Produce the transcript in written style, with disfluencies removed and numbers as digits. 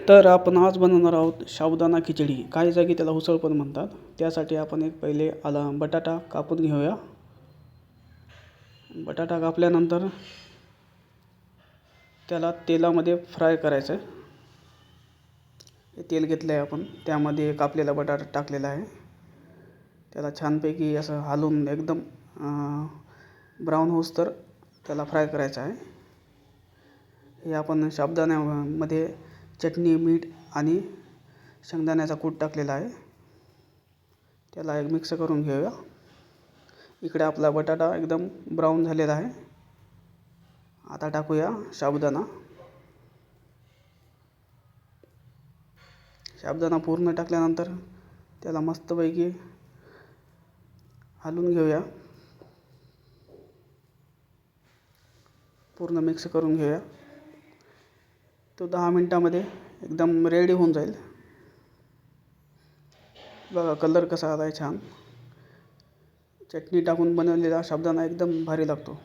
तर आपण आज बनवणार आहोत साबुदाणा खिचडी. काही जागी त्याला उसळ पण म्हणतात. त्यासाठी आपण एक पहिले बटाटा कापून घेऊया. बटाटा कापल्यानंतर त्याला तेलामध्ये फ्राय करायचं. तेल घेतलं आहे आपण, त्यामध्ये कापलेला बटाटा टाकलेला आहे. त्याला छानपैकी असं हलवून एकदम ब्राऊन होऊस तर त्याला फ्राय करायचं आहे. हे आपण साबुदाण्यामध्ये चटणी, मीठ आणि शेंगदाण्याचा कूट टाकलेला आहे. त्याला एक मिक्स करून घेऊया. इकडे आपला बटाटा एकदम ब्राऊन झालेला आहे. आता टाकूया साबुदाणा. साबुदाणा पूर्ण टाकल्यानंतर त्याला मस्तपैकी हलवून घेऊया. पूर्ण मिक्स करून घेऊया. तो 10 मिनिटामध्ये एकदम रेडी होऊन जाईल. बघा कलर कसा आला आहे छान. चटणी टाकून बनवलेला साबुदाणा एकदम भारी लागतो.